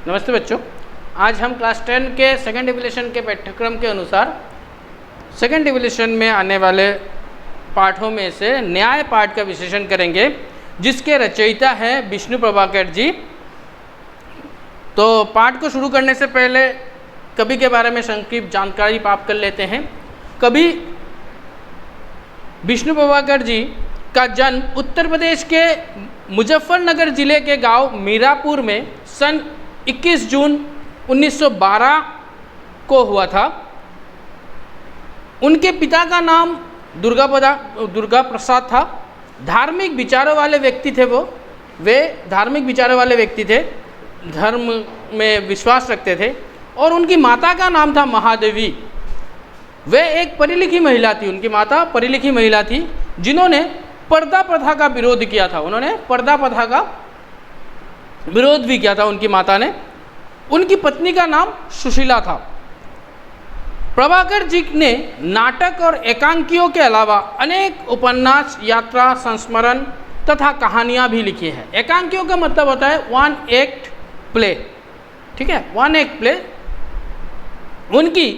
नमस्ते बच्चों, आज हम क्लास 10 के सेकंड डिविजन के पाठ्यक्रम के अनुसार सेकंड डिविजन में आने वाले पाठों में से न्याय पाठ का विश्लेषण करेंगे, जिसके रचयिता हैं विष्णु प्रभाकर जी। तो पाठ को शुरू करने से पहले कवि के बारे में संक्षिप्त जानकारी प्राप्त कर लेते हैं। कवि विष्णु प्रभाकर जी का जन्म उत्तर प्रदेश के मुजफ्फरनगर जिले के गांव मीरापुर में सन 21 जून 1912 को हुआ था। उनके पिता का नाम दुर्गा प्रसाद था। धार्मिक विचारों वाले व्यक्ति थे वे धार्मिक विचारों वाले व्यक्ति थे, धर्म में विश्वास रखते थे। और उनकी माता का नाम था महादेवी। वे एक पढ़ी लिखी महिला थी। उनकी माता पढ़ी लिखी महिला थी, जिन्होंने पर्दा प्रथा का विरोध किया था। उन्होंने पर्दा प्रथा का विरोध भी किया था उनकी माता ने। उनकी पत्नी का नाम सुशीला था। प्रभाकर जी ने नाटक और एकांकियों के अलावा अनेक उपन्यास, यात्रा, संस्मरण तथा कहानियां भी लिखी हैं। एकांकियों का मतलब होता है वन एक्ट प्ले, ठीक है, वन एक्ट प्ले। उनकी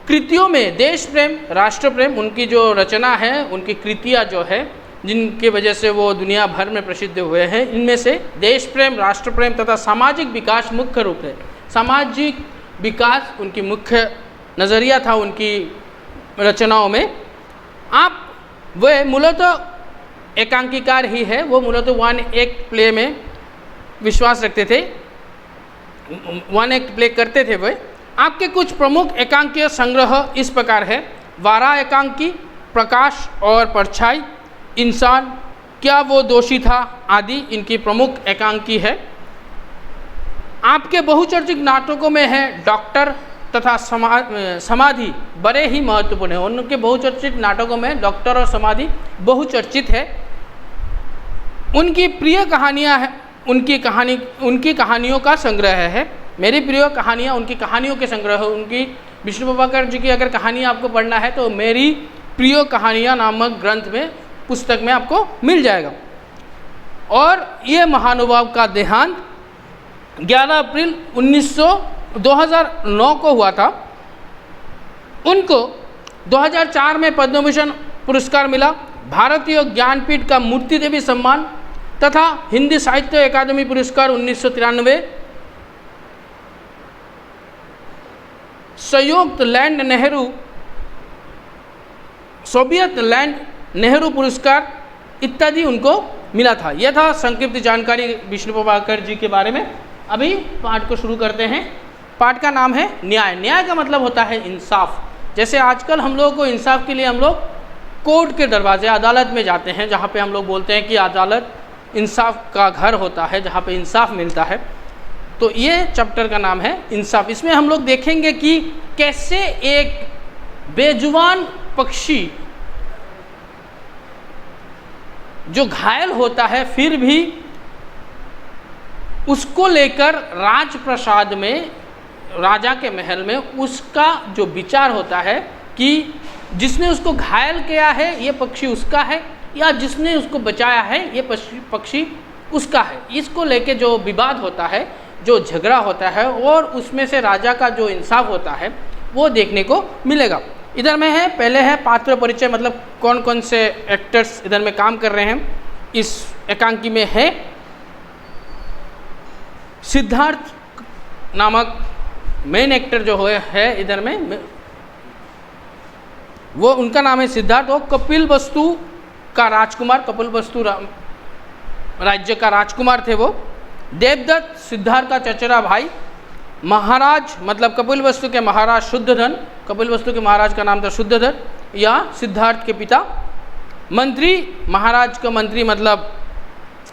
कृतियों में देश प्रेम, राष्ट्र प्रेम, उनकी जो रचना है, उनकी कृतियां जो है, जिनकी वजह से वो दुनिया भर में प्रसिद्ध हुए हैं, इनमें से देश प्रेम, राष्ट्र प्रेम तथा सामाजिक विकास मुख्य रूप है। सामाजिक विकास उनकी मुख्य नज़रिया था उनकी रचनाओं में। वे मूलतः एकांकीकार ही है। वो मूलतः वन एक्ट प्ले में विश्वास रखते थे, वन एक्ट प्ले करते थे। वे आपके कुछ प्रमुख एकांकीय संग्रह इस प्रकार है: वारा एकांकी, प्रकाश और परछाई, इंसान, क्या वो दोषी था आदि इनकी प्रमुख एकांकी है। आपके बहुचर्चित नाटकों में है डॉक्टर तथा समाधि, बड़े ही महत्वपूर्ण है। उनके बहुचर्चित नाटकों में डॉक्टर और समाधि बहुचर्चित है। उनकी प्रिय कहानियां हैं, उनकी कहानियों का संग्रह है। मेरी प्रिय कहानियां उनकी कहानियों के संग्रह है। उनकी विष्णु प्रभाकर जी की अगर कहानियां आपको पढ़ना है तो मेरी प्रिय कहानियां नामक ग्रंथ में, पुस्तक में आपको मिल जाएगा। और ये महानुभाव का देहांत 11 अप्रैल 2009 को हुआ था। उनको 2004 में पद्म भूषण पुरस्कार मिला, भारतीय ज्ञानपीठ का मूर्ति देवी सम्मान तथा हिंदी साहित्य अकादमी पुरस्कार 1993, सोवियत लैंड नेहरू पुरस्कार इत्यादि उनको मिला था। यह था संक्षिप्त जानकारी विष्णु प्रभाकर जी के बारे में। अभी पाठ को शुरू करते हैं। पाठ का नाम है न्याय। न्याय का मतलब होता है इंसाफ। जैसे आजकल हम लोगों को इंसाफ के लिए हम लोग कोर्ट के दरवाजे, अदालत में जाते हैं, जहाँ पे हम लोग बोलते हैं कि अदालत इंसाफ का घर होता है, जहाँ पे इंसाफ मिलता है। तो ये चैप्टर का नाम है इंसाफ। इसमें हम लोग देखेंगे कि कैसे एक बेजुबान पक्षी जो घायल होता है, फिर भी उसको लेकर राजप्रसाद में, राजा के महल में, उसका जो विचार होता है कि जिसने उसको घायल किया है ये पक्षी उसका है, या जिसने उसको बचाया है ये पक्षी उसका है। इसको लेके जो विवाद होता है, जो झगड़ा होता है, और उसमें से राजा का जो इंसाफ होता है वो देखने को मिलेगा। इधर में है, पहले है पात्र परिचय, मतलब कौन कौन से एक्टर्स इधर में काम कर रहे हैं इस एकांकी में। है सिद्धार्थ नामक मेन एक्टर जो है इधर में, वो उनका नाम है सिद्धार्थ। वो कपिल वस्तु का राजकुमार, कपिल वस्तु राज्य का राजकुमार थे वो। देवदत्त सिद्धार्थ का चचेरा भाई। महाराज मतलब कपिल वस्तु के महाराज शुद्धधन, कपिल वस्तु के महाराज का नाम था शुद्धधन, या सिद्धार्थ के पिता। मंत्री, महाराज का मंत्री मतलब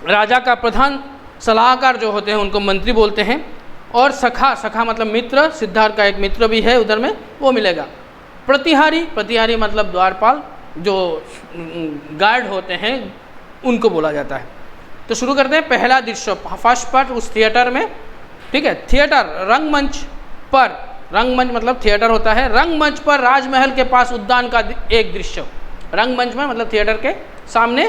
राजा का प्रधान सलाहकार जो होते हैं उनको मंत्री बोलते हैं। और सखा, सखा मतलब मित्र, सिद्धार्थ का एक मित्र भी है उधर में, वो मिलेगा। प्रतिहारी, प्रतिहारी मतलब द्वारपाल, जो गार्ड होते हैं उनको बोला जाता है। तो शुरू करते हैं। पहला दृश्य, फर्स्ट पार्ट उस थिएटर में, ठीक है। थिएटर, रंगमंच पर, रंगमंच मतलब थिएटर होता है। रंगमंच पर राजमहल के पास उद्यान का एक दृश्य। रंगमंच में मतलब थिएटर के सामने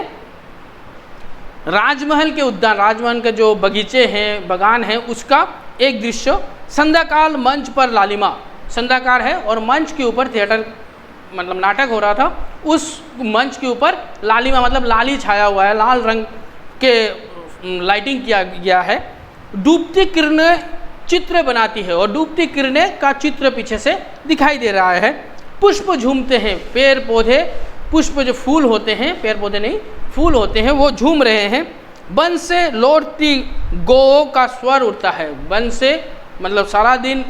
राजमहल के उद्यान, राजमहल के जो बगीचे हैं, बागान हैं, उसका एक दृश्य, संध्याकाल मंच पर लालिमा, संध्याकाल है और मंच के ऊपर थिएटर मतलब नाटक हो रहा था, उस मंच के ऊपर लालिमा मतलब लाली छाया हुआ है, लाल रंग के लाइटिंग किया गया है। डूबती किरणें चित्र बनाती है और डूबती किरणें का चित्र पीछे से दिखाई दे रहा है। पुष्प झूमते हैं, पेड़ पौधे, पुष्प जो फूल होते हैं, पेड़ पौधे नहीं फूल होते हैं, वो झूम रहे हैं। वन से लौटती गौ का स्वर उठता है, वन से मतलब सारा दिन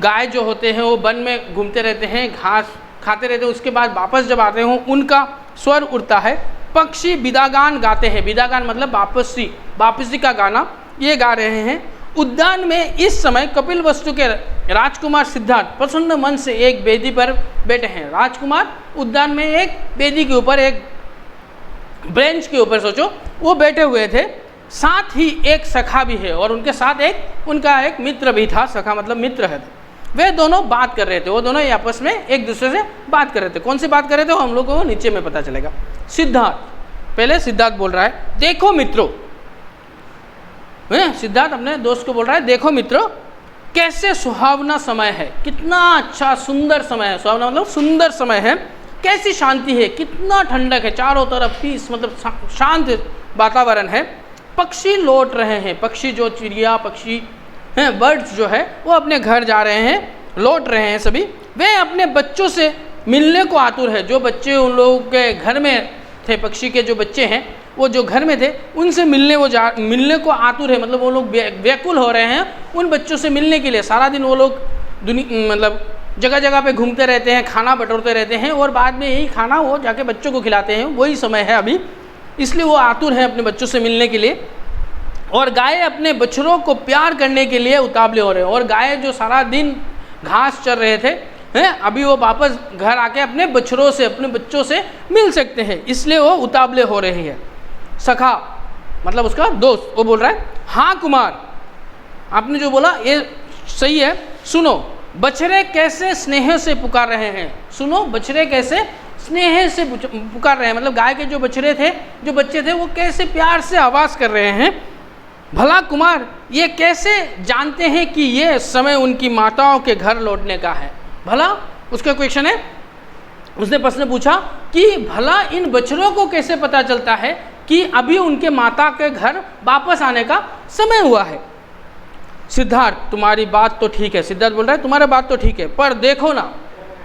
गाय जो होते हैं वो वन में घूमते रहते हैं, घास खाते रहते हैं, उसके बाद वापस जब आते हैं उनका स्वर उठता है। पक्षी विदागान गाते हैं, विदागान मतलब वापसी का गाना ये गा रहे हैं। उद्यान में इस समय कपिलवस्तु के राजकुमार सिद्धार्थ प्रसन्न मन से एक वेदी पर बैठे हैं। राजकुमार उद्यान में एक वेदी के ऊपर, एक बेंच के ऊपर सोचो वो बैठे हुए थे। साथ ही एक सखा भी है और उनके साथ उनका एक मित्र भी था, सखा मतलब मित्र है। वे दोनों बात कर रहे थे, वो दोनों आपस में एक दूसरे से बात कर रहे थे। कौन सी बात कर रहे थे वो हम लोग को नीचे में पता चलेगा। सिद्धार्थ, पहले सिद्धार्थ बोल रहा है, देखो मित्रों, सिद्धार्थ अपने दोस्त को बोल रहा है, देखो मित्रों कैसे सुहावना समय है, कितना अच्छा सुंदर समय है। सुहावना मतलब सुंदर समय है, कैसी शांति है, कितना ठंडक है, चारों तरफ पीस मतलब शांत वातावरण है। पक्षी लौट रहे हैं, पक्षी जो चिड़िया पक्षी हैं, बर्ड्स जो है वो अपने घर जा रहे हैं, लौट रहे हैं सभी। वे अपने बच्चों से मिलने को आतुर है, जो बच्चे उन लोगों के घर में थे, पक्षी के जो बच्चे हैं वो जो घर में थे उनसे मिलने को आतुर है, मतलब वो लोग व्याकुल हो रहे हैं उन बच्चों से मिलने के लिए। सारा दिन वो लोग मतलब जगह जगह पे घूमते रहते हैं, खाना बटोरते रहते हैं और बाद में यही खाना वो जाके बच्चों को खिलाते हैं, वही समय है अभी, इसलिए वो आतुर है अपने बच्चों से मिलने के लिए। और गाय अपने बछड़ों को प्यार करने के लिए उतावले हो रहे हैं, और गाय जो सारा दिन घास चर रहे थे हैं, अभी वो वापस घर आके अपने बछड़ों से, अपने बच्चों से मिल सकते हैं, इसलिए वो उतावले हो रही है। सखा मतलब उसका दोस्त, वो बोल रहा है, हाँ कुमार, आपने जो बोला ये सही है, सुनो बछड़े कैसे स्नेह से पुकार रहे हैं, सुनो बछड़े कैसे स्नेह से पुकार रहे हैं, मतलब गाय के जो बछड़े थे, जो बच्चे थे, वो कैसे प्यार से आवाज़ कर रहे हैं। भला कुमार ये कैसे जानते हैं कि ये समय उनकी माताओं के घर लौटने का है। भला उसका क्वेश्चन है, उसने प्रश्न पूछा कि भला इन बछड़ों को कैसे पता चलता है कि अभी उनके माता के घर वापस आने का समय हुआ है। सिद्धार्थ तुम्हारी बात तो ठीक है, सिद्धार्थ बोल रहा है तुम्हारी बात तो ठीक है, पर देखो ना,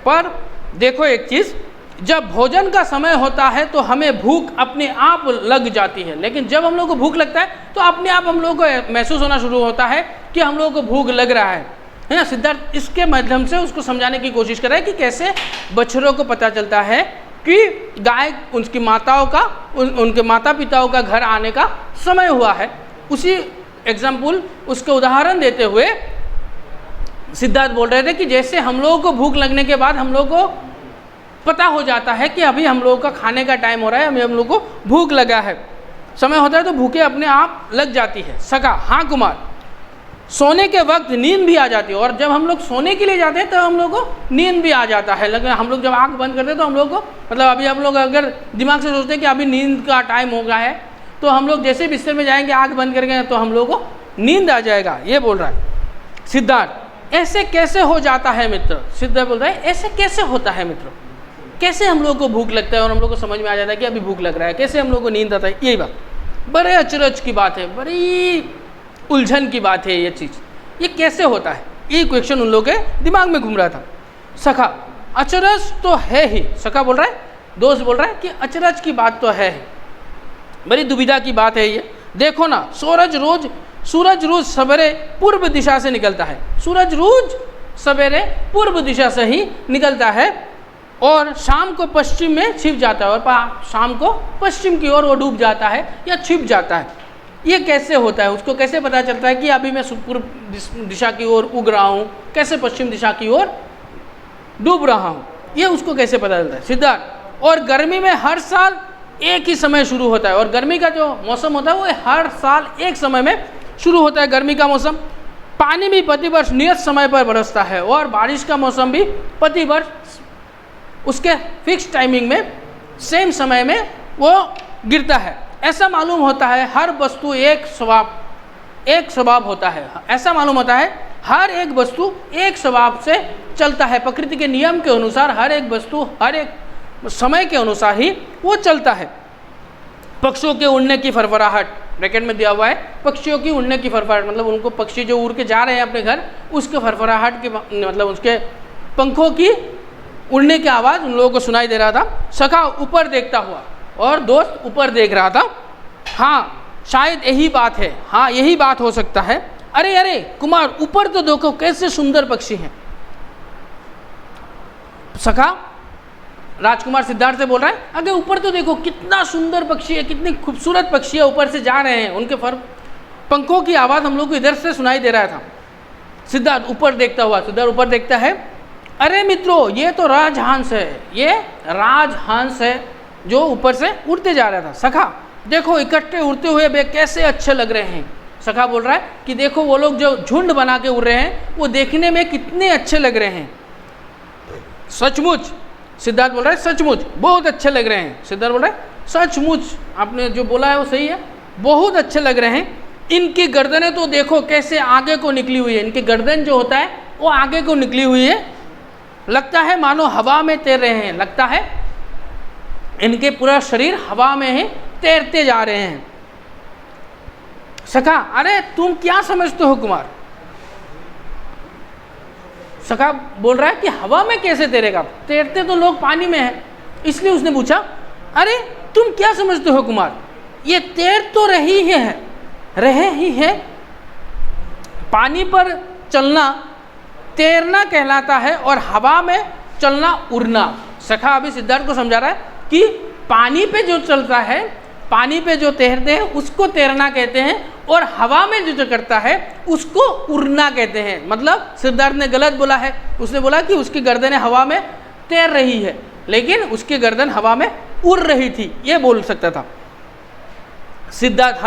पर देखो एक चीज़, जब भोजन का समय होता है तो हमें भूख अपने आप लग जाती है, लेकिन जब हम लोग को भूख लगता है तो अपने आप हम लोग को महसूस होना शुरू होता है कि हम लोगों को भूख लग रहा है ना। सिद्धार्थ इसके माध्यम से उसको समझाने की कोशिश कर रहा है कि कैसे बछड़ों को पता चलता है कि गाय उनकी माताओं का उनके माता पिताओं का घर आने का समय हुआ है। उसी एग्जाम्पल उसके उदाहरण देते हुए सिद्धार्थ बोल रहे थे कि जैसे हम लोगों को भूख लगने के बाद हम लोग को पता हो जाता है कि अभी हम लोगों का खाने का टाइम हो रहा है, अभी हम लोग को भूख लगा है, समय होता है तो भूखे अपने आप लग जाती है। सका हाँ कुमार, सोने के वक्त नींद भी आ जाती है, और जब हम लोग सोने के लिए जाते हैं तो हम लोग को नींद भी आ जाता है। लेकिन हम लोग जब आँख बंद करते हैं तो हम लोग को मतलब अभी हम लोग अगर दिमाग से सोचते हैं कि अभी नींद का टाइम हो गया है, तो हम लोग जैसे बिस्तर में जाएंगे आँख बंद करके तो हम लोग को नींद आ जाएगा, ये बोल रहा है सिद्धार्थ। ऐसे कैसे हो जाता है मित्र, सिद्धार्थ बोल रहा है ऐसे कैसे होता है मित्र, कैसे हम लोग को भूख लगता है और हम लोग को समझ में आ जाता है कि अभी भूख लग रहा है, कैसे हम लोग को नींद आता है। यही बात बड़े अचरज की बात है, बड़ी उलझन की बात है ये चीज़, ये कैसे होता है, ये क्वेश्चन उन लोग के दिमाग में घूम रहा था। सखा अचरज तो है ही, सखा बोल रहा है, दोस्त बोल रहा है कि अचरज की बात तो है, बड़ी दुविधा की बात है ये। देखो ना सूरज रोज सवेरे पूर्व दिशा से निकलता है, सूरज रोज सवेरे पूर्व दिशा से ही निकलता है और शाम को पश्चिम में छिप जाता है, और शाम को पश्चिम की ओर वो डूब जाता है या छिप जाता है। ये कैसे होता है, उसको कैसे पता चलता है कि अभी मैं पूर्व दिशा की ओर उग रहा हूँ, कैसे पश्चिम दिशा की ओर डूब रहा हूँ, ये उसको कैसे पता चलता है। सिद्धार्थ और गर्मी में हर साल एक ही समय शुरू होता है, और गर्मी का जो मौसम होता है वो हर साल एक समय में शुरू होता है। गर्मी का मौसम, पानी भी प्रतिवर्ष नियत समय पर बरसता है, और बारिश का मौसम भी प्रतिवर्ष उसके फिक्स टाइमिंग में सेम समय में वो गिरता है। ऐसा मालूम होता है हर वस्तु एक एक स्वभाव होता है। ऐसा मालूम होता है हर एक वस्तु एक स्वभाव से चलता है, प्रकृति के नियम के अनुसार हर एक वस्तु हर एक समय के अनुसार ही वो चलता है। पक्षियों के उड़ने की फरफराहट ब्रैकेट में दिया हुआ है, पक्षियों की उड़ने की फरफराहट मतलब उनको पक्षी जो उड़ के जा रहे हैं अपने घर, उसके फरफराहट के मतलब उसके पंखों की उड़ने की आवाज़ उन लोगों को सुनाई दे रहा था। सखा ऊपर देखता हुआ और दोस्त ऊपर देख रहा था। हाँ शायद यही बात है, हाँ यही बात हो सकता है। अरे अरे कुमार ऊपर तो देखो कैसे सुंदर पक्षी हैं। सखा राजकुमार सिद्धार्थ से बोल रहा है अगर ऊपर तो देखो कितना सुंदर पक्षी है, कितनी खूबसूरत पक्षी है, ऊपर से जा रहे हैं, उनके पंखों की आवाज़ हम लोग को इधर से सुनाई दे रहा था। सिद्धार्थ ऊपर देखता हुआ, सिद्धार्थ ऊपर देखता है, अरे मित्रों ये तो राजहंस है, ये राजहंस है जो ऊपर से उड़ते जा रहा था। सखा देखो इकट्ठे उड़ते हुए वे कैसे अच्छे लग रहे हैं। सखा बोल रहा है कि देखो वो लोग जो झुंड बना के उड़ रहे हैं वो देखने में कितने अच्छे लग रहे हैं। सचमुच सिद्धार्थ बोल रहा है सचमुच बहुत अच्छे लग रहे हैं। सिद्धार्थ बोल रहा है सचमुच आपने जो बोला है वो सही है, बहुत अच्छे लग रहे हैं। इनकी गर्दनें तो देखो कैसे आगे को निकली हुई है, इनकी गर्दन जो होता है वो आगे को निकली हुई है, लगता है मानो हवा में तैर रहे हैं, लगता है इनके पूरा शरीर हवा में ही तैरते जा रहे हैं। सखा अरे तुम क्या समझते हो कुमार? सखा बोल रहा है कि हवा में कैसे तैरेगा, तैरते तो लोग पानी में हैं। इसलिए उसने पूछा अरे तुम क्या समझते हो कुमार, ये तैर तो रहे ही है। पानी पर चलना तैरना कहलाता है और हवा में चलना उड़ना। सखा अभी सिद्धार्थ को समझा रहा है कि पानी पे जो चलता है, पानी पे जो तैरते हैं उसको तैरना कहते हैं और हवा में जो करता है उसको उड़ना कहते हैं। मतलब सिद्धार्थ ने गलत बोला है, उसने बोला कि उसकी गर्दन हवा में तैर रही है लेकिन उसकी गर्दन हवा में उड़ रही थी, ये बोल सकता था। सिद्धार्थ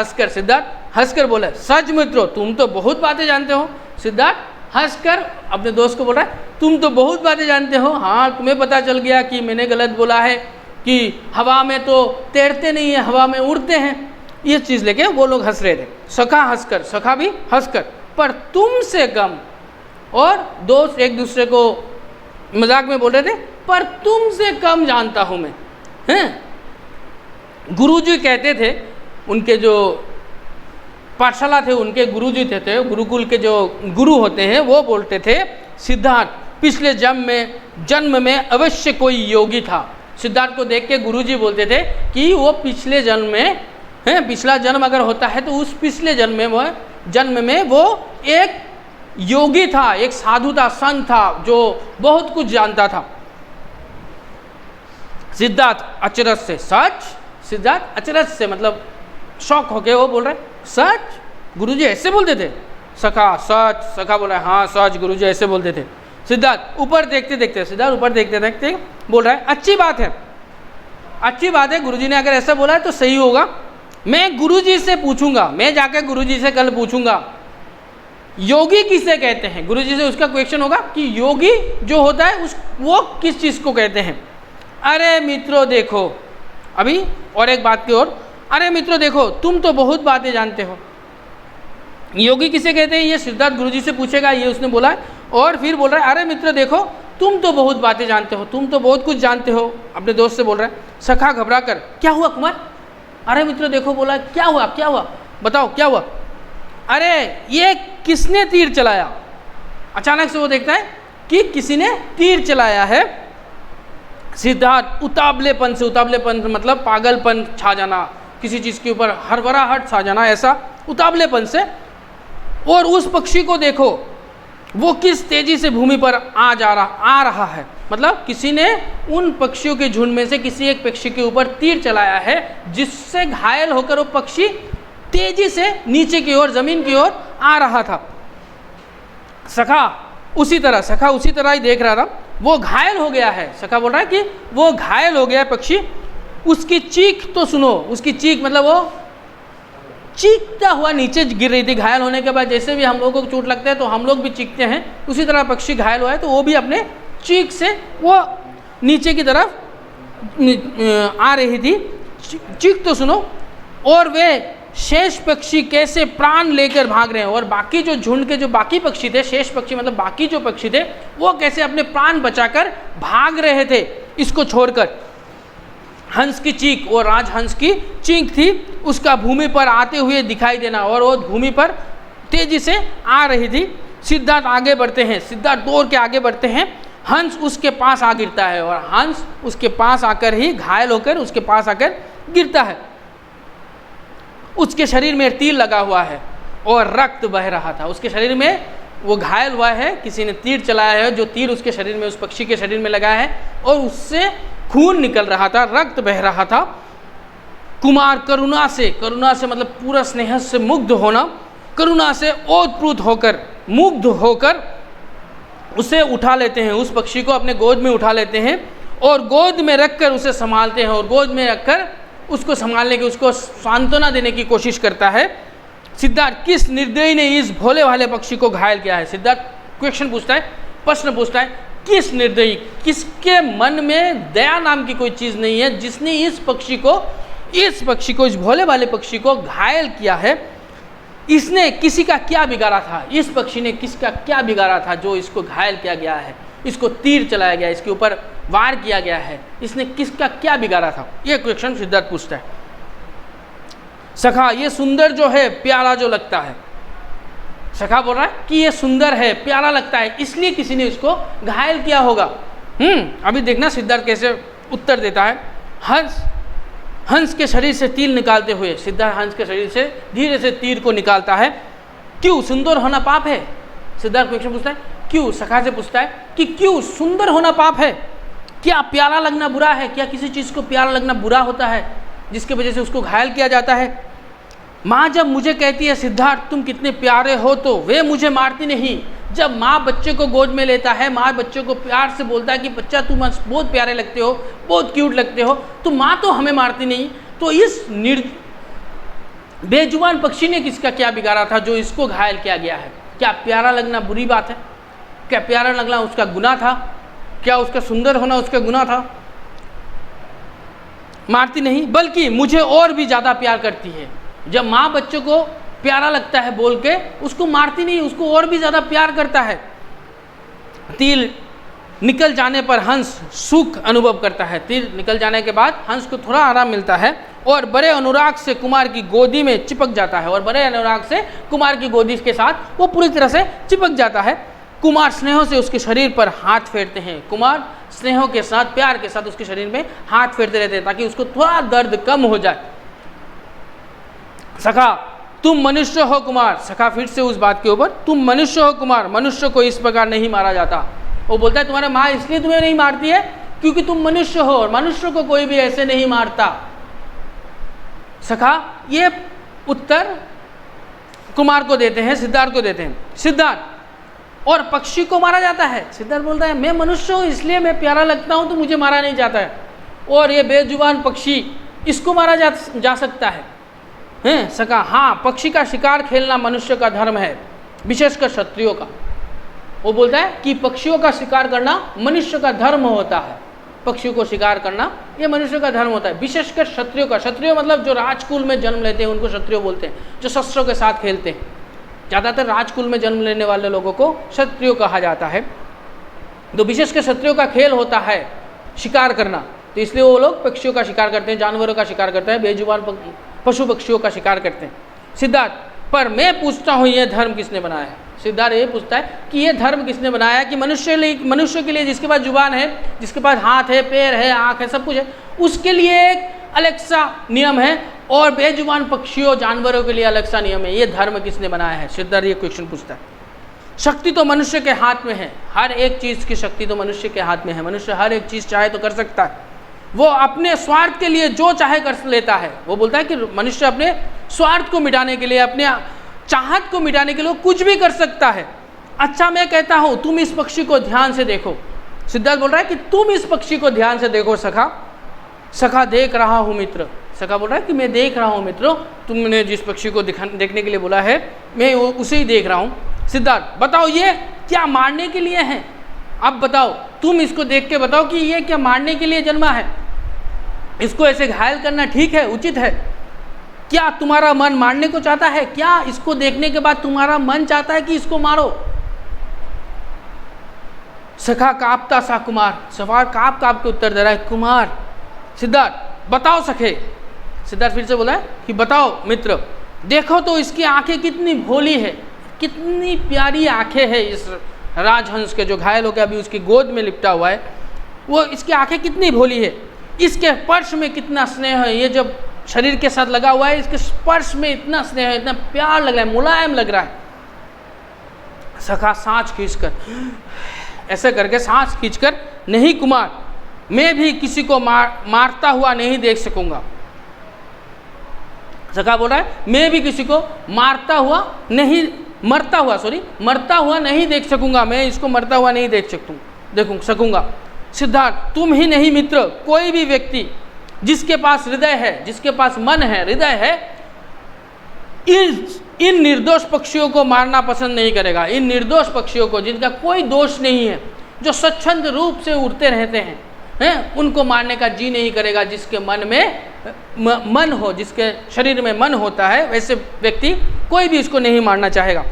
हंसकर बोला सच मित्रों तुम तो बहुत बातें जानते हो। सिद्धार्थ हंसकर अपने दोस्त को बोल रहा है तुम तो बहुत बातें जानते हो, हाँ तुम्हें पता चल गया कि मैंने गलत बोला है कि हवा में तो तैरते नहीं है, हवा में उड़ते हैं। ये चीज़ लेके वो लोग हंस रहे थे। सखा भी हंसकर पर तुमसे कम, और दोस्त एक दूसरे को मजाक में बोल रहे थे पर तुमसे कम जानता हूँ मैं। हैं गुरुजी कहते थे, उनके जो पाठशाला थे उनके गुरुजी थे, गुरुकुल के जो गुरु होते हैं वो बोलते थे सिद्धार्थ पिछले जन्म में अवश्य कोई योगी था। सिद्धार्थ को देख के गुरुजी बोलते थे कि वो पिछले जन्म में है, पिछला जन्म अगर होता है तो उस पिछले जन्म में वो एक योगी था, एक साधु था, संत था जो बहुत कुछ जानता था। सिद्धार्थ अचरज से सच, सिद्धार्थ अचरज से मतलब शौक होके वो बोल रहे सच, गुरुजी ऐसे बोलते थे। सखा सच, सखा बोल रहा है हाँ सच गुरुजी ऐसे बोलते थे। सिद्धार्थ ऊपर देखते देखते बोल रहा है अच्छी बात है गुरुजी ने अगर ऐसा बोला है तो सही होगा। मैं गुरुजी से पूछूंगा, मैं जाकर गुरुजी से कल पूछूंगा योगी किसे कहते हैं। गुरुजी से उसका क्वेश्चन होगा कि योगी जो होता है वो किस चीज़ को कहते हैं। अरे मित्रों देखो, अभी और एक बात की ओर, अरे मित्रों देखो तुम तो बहुत बातें जानते हो। योगी किसे कहते हैं ये सिद्धार्थ गुरुजी से पूछेगा, ये उसने बोला है। और फिर बोल रहा है अरे मित्र देखो तुम तो बहुत बातें जानते हो, तुम तो बहुत कुछ जानते हो। अपने दोस्त से बोल रहा है। सखा घबरा कर क्या हुआ कुमार? अरे मित्र देखो बोला क्या हुआ बताओ क्या हुआ? अरे ये किसने तीर चलाया? अचानक से वो देखता है कि किसी ने तीर चलाया है। सिद्धार्थ उतावलेपन मतलब पागलपन छा जाना, किसी चीज़ के ऊपर हड़बड़ाहट छा जाना, ऐसा उतावलेपन से। और उस पक्षी को देखो वो किस तेजी से भूमि पर आ रहा है। मतलब किसी ने उन पक्षियों के झुंड में से किसी एक पक्षी के ऊपर तीर चलाया है जिससे घायल होकर वो पक्षी तेजी से नीचे की ओर जमीन की ओर आ रहा था। सखा उसी तरह ही देख रहा था। वो घायल हो गया है। सखा बोल रहा है कि वो घायल हो गया है पक्षी। उसकी चीख तो सुनो, उसकी चीख मतलब वो चीखता हुआ नीचे गिर रही थी। घायल होने के बाद जैसे भी हम लोगों को चोट लगता है तो हम लोग भी चीखते हैं, उसी तरह पक्षी घायल हुआ है तो वो भी अपने चीख से वो नीचे की तरफ आ रही थी। चीख तो सुनो। और वे शेष पक्षी कैसे प्राण लेकर भाग रहे हैं, और बाकी जो झुंड के जो बाकी पक्षी थे, शेष पक्षी मतलब बाकी जो पक्षी थे, वो कैसे अपने प्राण बचाकर भाग रहे थे इसको छोड़कर। हंस की चीख, वो राजहंस की चीख थी, उसका भूमि पर आते हुए दिखाई देना, और वो भूमि पर तेजी से आ रही थी। सिद्धार्थ आगे बढ़ते हैं, सिद्धार्थ दौड़ के आगे बढ़ते हैं, हंस उसके पास आ गिरता है, और हंस उसके पास आकर ही घायल होकर उसके पास आकर गिरता है। उसके शरीर में तीर लगा हुआ है और रक्त बह रहा था। उसके शरीर में वो घायल हुआ है, किसी ने तीर चलाया है, जो तीर उसके शरीर में, उस पक्षी के शरीर में लगा है, और उससे खून निकल रहा था, रक्त बह रहा था। कुमार करुणा से मतलब पूरा स्नेह से मुग्ध होना, करुणा से ओतप्रोत होकर, मुग्ध होकर उसे उठा लेते हैं, उस पक्षी को अपने गोद में उठा लेते हैं और गोद में रखकर उसे संभालते हैं, और गोद में रखकर उसको संभालने की, उसको सांत्वना देने की कोशिश करता है। सिद्धार्थ, किस निर्दयी ने इस भोले वाले पक्षी को घायल किया है? सिद्धार्थ क्वेश्चन पूछता है, प्रश्न पूछता है, किस निर्दयी, किसके मन में दया नाम की कोई चीज़ नहीं है जिसने इस पक्षी को, इस भोले वाले पक्षी को घायल किया है? इसने किसी का क्या बिगाड़ा था? इस पक्षी ने किसका क्या बिगाड़ा था जो इसको घायल किया गया है, इसको तीर चलाया गया, इसके ऊपर वार किया गया है, इसने किसका क्या बिगाड़ा था? यह क्वेश्चन सिद्धार्थ पूछता है। सखा, ये सुंदर जो है, प्यारा जो लगता है। सखा बोल रहा है कि ये सुंदर है, प्यारा लगता है, इसलिए किसी ने इसको घायल किया होगा। अभी देखना सिद्धार्थ कैसे उत्तर देता है। हंस के शरीर से तीर निकालते हुए सिद्धार्थ हंस के शरीर से धीरे से तीर को निकालता है। क्यों सुंदर होना पाप है? सिद्धार्थ क्वेश्चन पूछता है, क्यों? सखा से पूछता है कि क्यों सुंदर होना पाप है? क्या प्यारा लगना बुरा है? क्या किसी चीज़ को प्यारा लगना बुरा होता है जिसकी वजह से उसको घायल किया जाता है? माँ जब मुझे कहती है सिद्धार्थ तुम कितने प्यारे हो, तो वे मुझे मारती नहीं। जब माँ बच्चे को गोद में लेता है, माँ बच्चे को प्यार से बोलता है कि बच्चा तुम बहुत प्यारे लगते हो, बहुत क्यूट लगते हो, तो माँ तो हमें मारती नहीं। तो इस बेजुबान पक्षी ने किसका क्या बिगाड़ा था जो इसको घायल किया गया है? क्या प्यारा लगना बुरी बात है? क्या प्यारा लगना उसका गुनाह था? क्या उसका सुंदर होना उसका गुनाह था? मारती नहीं, बल्कि मुझे और भी ज़्यादा प्यार करती है। जब माँ बच्चों को प्यारा लगता है बोल के, उसको मारती नहीं, उसको और भी ज़्यादा प्यार करता है। तीर निकल जाने पर हंस सुख अनुभव करता है। तीर निकल जाने के बाद हंस को थोड़ा आराम मिलता है और बड़े अनुराग से कुमार की गोदी में चिपक जाता है, और बड़े अनुराग से कुमार की गोदी के साथ वो पूरी तरह से चिपक जाता है। कुमार स्नेहों से उसके शरीर पर हाथ फेरते हैं। कुमार स्नेहों के साथ, प्यार के साथ उसके शरीर में हाथ फेरते रहते हैं ताकि उसको थोड़ा दर्द कम हो जाए। सखा, तुम मनुष्य हो कुमार। सखा फिर से उस बात के ऊपर, तुम मनुष्य हो कुमार, मनुष्य को इस प्रकार नहीं मारा जाता। वो बोलता है तुम्हारा माँ इसलिए तुम्हें नहीं मारती है क्योंकि तुम मनुष्य हो, और मनुष्य को कोई भी ऐसे नहीं मारता। सखा ये उत्तर कुमार को देते हैं, सिद्धार्थ को देते हैं। सिद्धार्थ, और पक्षी को मारा जाता है? सिद्धार्थ बोलता है मैं मनुष्य हूँ इसलिए मैं प्यारा लगता हूँ तो मुझे मारा नहीं जाता है, और ये बेजुबान पक्षी इसको मारा जा सकता है? हैं? सका, हाँ, पक्षी का शिकार खेलना मनुष्य का धर्म है, विशेषकर क्षत्रियों का। वो बोलता है कि पक्षियों का शिकार करना मनुष्य का धर्म होता है। पक्षियों को शिकार करना ये मनुष्य का धर्म होता है, विशेषकर क्षत्रियों का। क्षत्रिय मतलब जो राजकुल में जन्म लेते हैं उनको क्षत्रिय बोलते हैं, जो शस्त्रों के साथ खेलते हैं। ज़्यादातर राजकुल में जन्म लेने वाले लोगों को क्षत्रिय कहा जाता है। तो विशेषकर क्षत्रियों का खेल होता है शिकार करना, तो इसलिए वो लोग पक्षियों का शिकार करते हैं, जानवरों का शिकार करते हैं, बेजुबान पशु पक्षियों का शिकार करते हैं। सिद्धार्थ, पर मैं पूछता हूँ ये धर्म किसने बनाया है? सिद्धार्थ ये पूछता है कि ये धर्म किसने बनाया है कि मनुष्य के लिए, जिसके पास जुबान है, जिसके पास हाथ है, पैर है, आँख है, सब कुछ है, उसके लिए एक अलग सा नियम है, और बेजुबान पक्षियों जानवरों के लिए अलग सा नियम है। ये धर्म किसने बनाया है? सिद्धार्थ ये क्वेश्चन पूछता है। शक्ति तो मनुष्य के हाथ में है, हर एक चीज़ की शक्ति तो मनुष्य के हाथ में है। मनुष्य हर एक चीज़ चाहे तो कर सकता है, वो अपने स्वार्थ के लिए जो चाहे कर लेता है। वो बोलता है कि मनुष्य अपने स्वार्थ को मिटाने के लिए, अपने चाहत को मिटाने के लिए कुछ भी कर सकता है। अच्छा, मैं कहता हूँ तुम इस पक्षी को ध्यान से देखो। सिद्धार्थ बोल रहा है कि तुम इस पक्षी को ध्यान से देखो। सखा, सखा देख रहा हूँ मित्र। सखा बोल रहा है कि मैं देख रहा हूँ मित्रों, तुमने जिस पक्षी को देखने के लिए बोला है मैं उसे ही देख रहा हूँ। सिद्धार्थ, बताओ ये क्या मारने के लिए है? अब बताओ, तुम इसको देख के बताओ कि ये क्या मारने के लिए जन्मा है? इसको ऐसे घायल करना ठीक है, उचित है? क्या तुम्हारा मन मारने को चाहता है? क्या इसको देखने के बाद तुम्हारा मन चाहता है कि इसको मारो? सखा कांपता सा कुमार, सवार कांप कांप के उत्तर दे रहा है, कुमार सिद्धार्थ बताओ सखे। सिद्धार्थ फिर से बोला है कि बताओ मित्र, देखो तो इसकी आंखें कितनी भोली है, कितनी प्यारी आंखें हैं इस राजहंस के, जो घायल होकर अभी उसकी गोद में लिपटा हुआ है, वो इसकी आंखें कितनी भोली है, इसके स्पर्श में कितना स्नेह है, ये जब शरीर के साथ लगा हुआ है इसके स्पर्श में इतना स्नेह है, इतना प्यार लग रहा है, मुलायम लग रहा है। सखा सांस खींचकर, ऐसे करके सांस खींचकर, नहीं कुमार, मैं भी किसी को मारता हुआ नहीं देख सकूंगा। सखा बोल रहा है मैं भी किसी को मरता हुआ नहीं देख सकूंगा, मैं इसको मरता हुआ नहीं देख सकूंगा। सिद्धार्थ तुम ही नहीं मित्र, कोई भी व्यक्ति जिसके पास हृदय है, जिसके पास मन है, हृदय है, इन निर्दोष पक्षियों को मारना पसंद नहीं करेगा। इन निर्दोष पक्षियों को, जिनका कोई दोष नहीं है, जो स्वच्छंद रूप से उड़ते रहते हैं, उनको मारने का जी नहीं करेगा। जिसके मन में मन हो, जिसके शरीर में मन होता है, वैसे व्यक्ति कोई भी इसको नहीं मारना चाहेगा।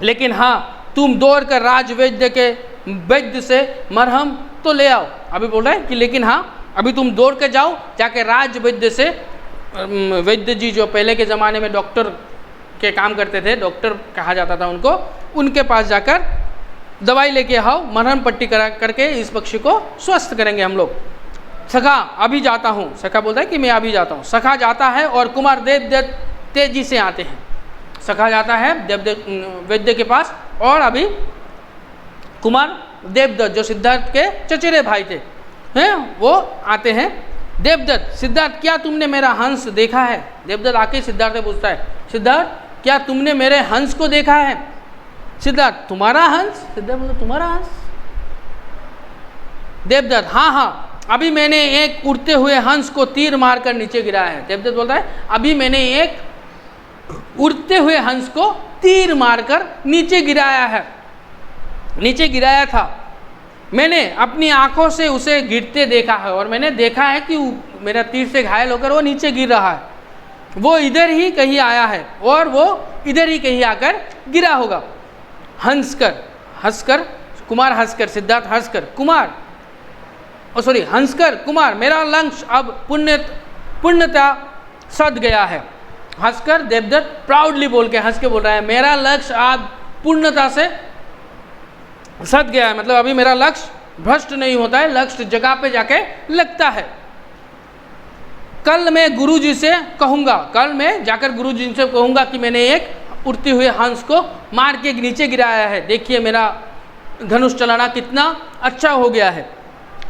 लेकिन हाँ, तुम दौड़ कर राज वैद्य से मरहम तो ले आओ। अभी बोल रहा है कि लेकिन हाँ, अभी तुम दौड़ के जाओ, जाके राज वैद्य से, वैद्य जी जो पहले के ज़माने में डॉक्टर के काम करते थे, डॉक्टर कहा जाता था उनको, उनके पास जाकर दवाई लेके आओ, मरहम पट्टी करके इस पक्षी को स्वस्थ करेंगे हम लोग। सखा अभी जाता हूँ, सखा बोलता है कि मैं अभी जाता हूँ। सखा जाता है और कुमार देवदत्त तेजी से आते हैं। सखा जाता है वैद्य के पास, और अभी कुमार देवदत्त जो सिद्धार्थ के चचेरे भाई थे, वो आते हैं। देवदत्त, सिद्धार्थ क्या तुमने मेरा हंस देखा है? देवदत्त आके सिद्धार्थ से पूछता है, सिद्धार्थ क्या तुमने मेरे हंस को देखा है? सिद्धार्थ तुम्हारा हंस? सिद्धार्थ बोलता तुम्हारा हंस? देवदत्त हाँ, अभी मैंने एक उड़ते हुए हंस को तीर मारकर नीचे गिराया है। देवदत्त बोलता है अभी मैंने एक उड़ते हुए हंस को तीर मारकर नीचे गिराया था। मैंने अपनी आंखों से उसे गिरते देखा है, और मैंने देखा है कि मेरा तीर से घायल होकर वो नीचे गिर रहा है। वो इधर ही कहीं आया है और वो इधर ही कहीं आकर गिरा होगा। हंसकर कुमार हंसकर, सिद्धार्थ हंसकर, हंसकर कुमार, मेरा लक्ष्य अब पूर्णता सध गया है। हंसकर देवदत्त प्राउडली बोल के, हंस के बोल रहा है, मेरा लक्ष्य अब पूर्णता से सध गया है, मतलब अभी मेरा लक्ष्य भ्रष्ट नहीं होता है, लक्ष्य जगह पे जाके लगता है। कल मैं गुरुजी से कहूँगा, कल मैं जाकर गुरुजी से कहूँगा कि मैंने एक उड़ते हुए हंस को मार के नीचे गिराया है, देखिए मेरा धनुष चलाना कितना अच्छा हो गया है।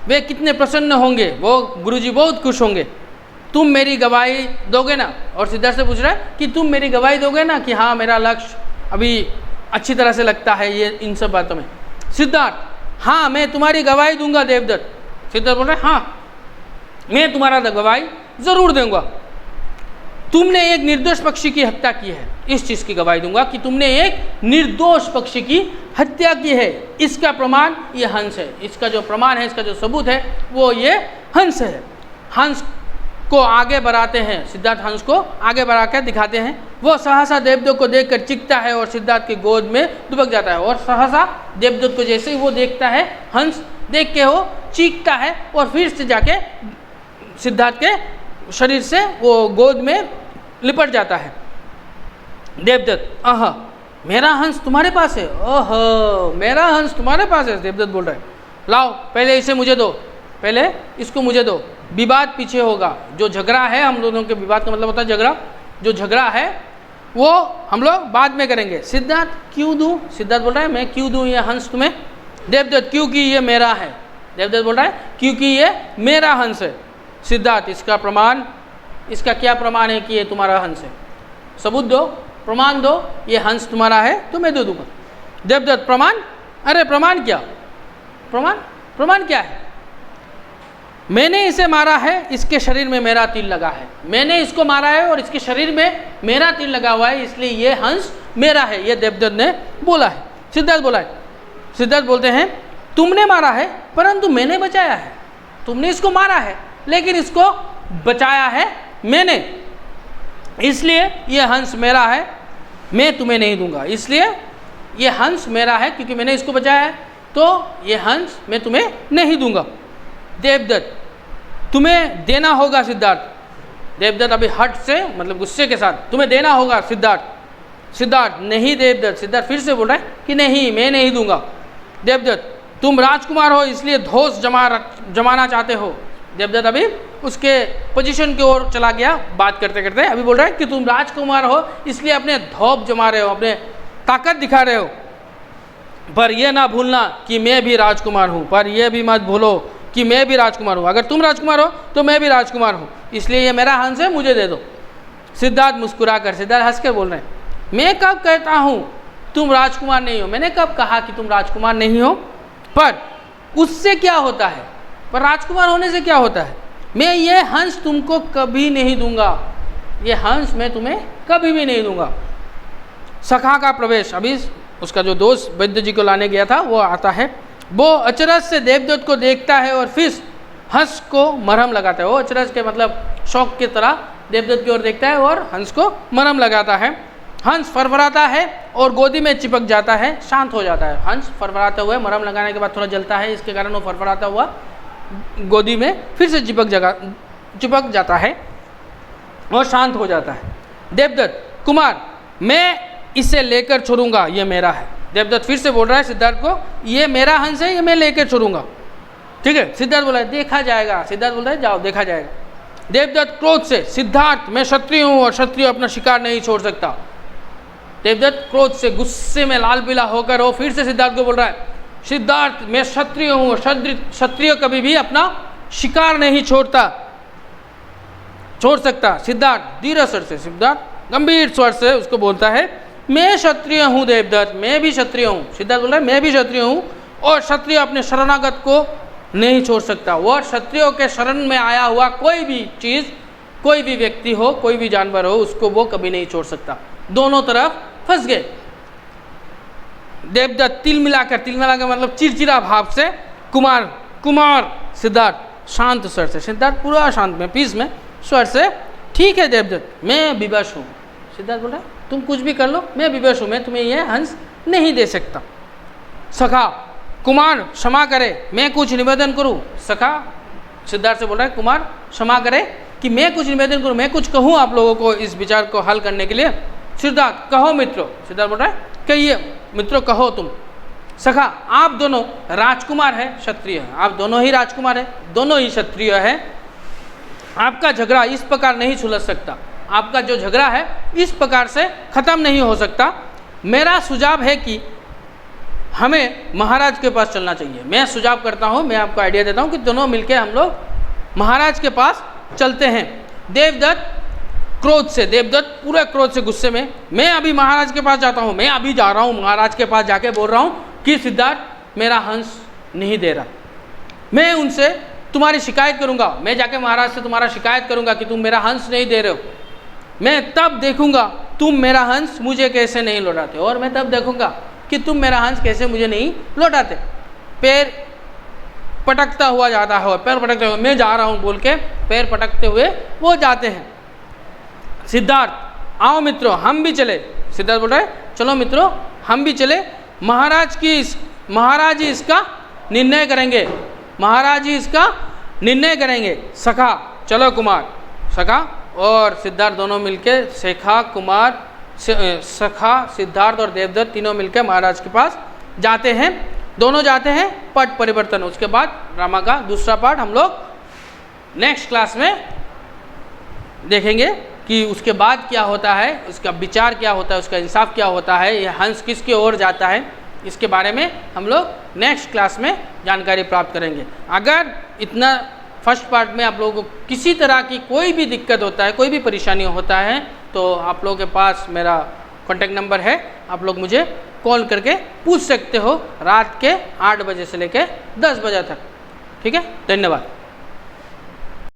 वे कितने प्रसन्न होंगे, वो गुरुजी बहुत खुश होंगे। तुम मेरी गवाही दोगे ना? और सिद्धार्थ से पूछ रहा है कि तुम मेरी गवाही दोगे ना कि हाँ मेरा लक्ष्य अभी अच्छी तरह से लगता है ये इन सब बातों में। सिद्धार्थ हाँ मैं तुम्हारी गवाही दूंगा। देवदत्त, सिद्धार्थ बोल रहे हैं हाँ मैं तुम्हारा गवाही जरूर दूंगा। तुमने एक निर्दोष पक्षी की हत्या की है, इस चीज़ की गवाही दूंगा कि तुमने एक निर्दोष पक्षी की हत्या की है। इसका प्रमाण ये हंस है, इसका जो प्रमाण है, इसका जो सबूत है वो ये हंस है। हंस को आगे बढ़ाते हैं, सिद्धार्थ हंस को आगे बढ़ा कर दिखाते हैं। वो सहसा देवदत्त को देखकर चीखता है और सिद्धार्थ की गोद में दुबक जाता है। और सहसा देवदत्त को जैसे ही वो देखता है, हंस देख के वो चीखता है और फिर से जाके सिद्धार्थ के शरीर से वो गोद में लिपट जाता है। देवदत्त आह मेरा हंस तुम्हारे पास है? ओह मेरा हंस तुम्हारे पास है? देवदत्त बोल रहे हैं लाओ पहले इसे मुझे दो, पहले इसको मुझे दो, विवाद पीछे होगा। जो झगड़ा है हम दोनों के, विवाद का मतलब होता है झगड़ा, जो झगड़ा है वो हम लोग बाद में करेंगे। सिद्धार्थ क्यों दूँ? सिद्धार्थ बोल रहा है मैं क्यों दूँ ये हंस तुम्हें? देवदत्त क्योंकि ये मेरा है। देवदत्त बोल रहा है क्योंकि ये मेरा हंस है। सिद्धार्थ इसका प्रमाण, इसका क्या प्रमाण है कि ये तुम्हारा हंस है? सबूत दो, प्रमाण दो, ये हंस तुम्हारा है तो मैं दे दूंगा। देवदत्त प्रमाण? अरे प्रमाण क्या? प्रमाण क्या है? मैंने इसे मारा है, इसके शरीर में मेरा तीर लगा है। मैंने इसको मारा है और इसके शरीर में मेरा तीर लगा हुआ है, इसलिए ये हंस मेरा है। ये देवदत्त ने बोला है। सिद्धार्थ बोला है, सिद्धार्थ बोलते हैं तुमने मारा है परंतु मैंने बचाया है। तुमने इसको मारा है लेकिन इसको बचाया है मैंने। इसलिए ये हंस मेरा है, मैं तुम्हें नहीं दूंगा। इसलिए ये हंस मेरा है क्योंकि मैंने इसको बचाया है, तो ये हंस मैं तुम्हें नहीं दूंगा। देवदत्त, तुम्हें देना होगा सिद्धार्थ। देवदत्त अभी हट से मतलब गुस्से के साथ, तुम्हें देना होगा सिद्धार्थ। सिद्धार्थ, नहीं देवदत्त। सिद्धार्थ फिर से बोल रहा है कि नहीं, मैं नहीं दूंगा। देवदत्त, तुम राजकुमार हो इसलिए धौंस जमाना चाहते हो। देवदत्त अभी उसके पोजीशन की ओर चला गया बात करते करते। अभी बोल रहा है कि तुम राजकुमार हो इसलिए अपने धौप जमा रहे हो, अपने ताकत दिखा रहे हो। पर यह ना भूलना कि मैं भी राजकुमार हूँ। पर यह भी मत भूलो कि मैं भी राजकुमार हूँ। अगर तुम राजकुमार हो तो मैं भी राजकुमार हूँ, इसलिए ये मेरा हंस है, मुझे दे दो। सिद्धार्थ मुस्कुरा कर, सिद्धार्थ हंस कर बोल रहे हैं, मैं कब कहता हूँ तुम राजकुमार नहीं हो? मैंने कब कहा कि तुम राजकुमार नहीं हो? पर उससे क्या होता है? पर राजकुमार होने से क्या होता है? मैं ये हंस तुमको कभी नहीं दूंगा। ये हंस मैं तुम्हें कभी भी नहीं दूंगा। सखा का प्रवेश। अभी उसका जो दोस्त वैद्य जी को लाने गया था वो आता है। वो अचरज से देवदत्त को देखता है और फिर हंस को मरहम लगाता है। वो अचरज के मतलब शौक की तरह देवदत्त की ओर देखता है और हंस को मरहम लगाता है। हंस फरफराता है और गोदी में चिपक जाता है, शांत हो जाता है। हंस फरफराते हुए मरहम लगाने के बाद थोड़ा जलता है, इसके कारण वो फरफराता हुआ गोदी में फिर से चिपक जाता है और शांत हो जाता है। देवदत्त, कुमार, मैं इसे लेकर छोड़ूंगा, ये मेरा है। देवदत्त फिर से बोल रहा है सिद्धार्थ को, ये मेरा हंस है, ये मैं लेकर छोड़ूंगा। ठीक है। सिद्धार्थ बोला है देखा जाएगा। सिद्धार्थ बोल रहा है जाओ देखा जाएगा। देवदत्त क्रोध से, सिद्धार्थ मैं क्षत्रिय हूँ और क्षत्रिय अपना शिकार नहीं छोड़ सकता। देवदत्त क्रोध से गुस्से में लाल पीला होकर वो फिर से सिद्धार्थ को बोल रहा है, सिद्धार्थ मैं क्षत्रिय हूँ, क्षत्रिय कभी भी अपना शिकार नहीं छोड़ सकता। सिद्धार्थ धीरे स्वर से, सिद्धार्थ गंभीर स्वर से उसको बोलता है, मैं क्षत्रिय हूँ देवदत्त, मैं भी क्षत्रिय हूँ। सिद्धार्थ बोल रहा है मैं भी क्षत्रिय हूँ और क्षत्रिय अपने शरणागत को नहीं छोड़ सकता। वह क्षत्रियों के शरण में आया हुआ कोई भी चीज़, कोई भी व्यक्ति हो, कोई भी जानवर हो, उसको वो कभी नहीं छोड़ सकता। दोनों तरफ फंस गए। देवदत्त तिल मिलाकर मतलब चिड़चिड़ा भाव से, कुमार। सिद्धार्थ शांत स्वर से, सिद्धार्थ पूरा शांत में पीस में स्वर से, ठीक है देवदत्त मैं विवश हूँ। सिद्धार्थ बोल रहा है तुम कुछ भी कर लो, मैं विवश हूँ, मैं तुम्हें यह हंस नहीं दे सकता। सखा, कुमार क्षमा करे, मैं कुछ निवेदन करूँ। सखा सिद्धार्थ से बोल रहा है कुमार क्षमा करे कि मैं कुछ निवेदन करूँ, मैं कुछ कहूँ आप लोगों को इस विचार को हल करने के लिए। सिद्धार्थ कहो मित्रों। सिद्धार्थ बोल रहा है कहिए मित्रों, कहो तुम। सखा, आप दोनों राजकुमार है, क्षत्रिय है, आप दोनों ही राजकुमार है, दोनों ही क्षत्रिय है। आपका झगड़ा इस प्रकार नहीं सुलझ सकता। आपका जो झगड़ा है इस प्रकार से खत्म नहीं हो सकता। मेरा सुझाव है कि हमें महाराज के पास चलना चाहिए। मैं सुझाव करता हूँ, मैं आपको आइडिया देता हूँ कि दोनों मिलकर हम लोग महाराज के पास चलते हैं। देवदत्त क्रोध से, देवदत्त पूरे क्रोध से, गुस्से में, मैं अभी महाराज के पास जाता हूँ, मैं अभी जा रहा हूँ महाराज के पास, जाके बोल रहा हूँ कि सिद्धार्थ मेरा हंस नहीं दे रहा। मैं उनसे तुम्हारी शिकायत करूँगा, मैं जाके महाराज से तुम्हारा शिकायत करूँगा कि तुम मेरा हंस नहीं दे रहे हो। मैं तब देखूँगा तुम मेरा हंस मुझे कैसे नहीं लौटाते, और मैं तब देखूँगा कि तुम मेरा हंस कैसे मुझे नहीं लौटाते। पैर पटकता हुआ जाता है, पैर पटकते हुए मैं जा रहा हूँ बोल के पैर पटकते हुए वो जाते हैं। सिद्धार्थ, आओ मित्रों हम भी चले। सिद्धार्थ बोल रहा है चलो मित्रों हम भी चले, महाराज ही इसका निर्णय करेंगे, महाराज ही इसका निर्णय करेंगे। सखा, चलो कुमार। सखा और सिद्धार्थ दोनों मिलके, सखा सिद्धार्थ और देवदत्त तीनों मिलकर महाराज के पास जाते हैं। दोनों जाते हैं, पट परिवर्तन। उसके बाद ड्रामा का दूसरा पार्ट हम लोग नेक्स्ट क्लास में देखेंगे कि उसके बाद क्या होता है, उसका विचार क्या होता है, उसका इंसाफ क्या होता है, यह हंस किसकी ओर जाता है, इसके बारे में हम लोग नेक्स्ट क्लास में जानकारी प्राप्त करेंगे। अगर इतना फर्स्ट पार्ट में आप लोगों को किसी तरह की कोई भी दिक्कत होता है, कोई भी परेशानी होता है, तो आप लोगों के पास मेरा कॉन्टैक्ट नंबर है, आप लोग मुझे कॉल करके पूछ सकते हो रात के 8 बजे से लेकर 10 बजे तक। ठीक है, धन्यवाद।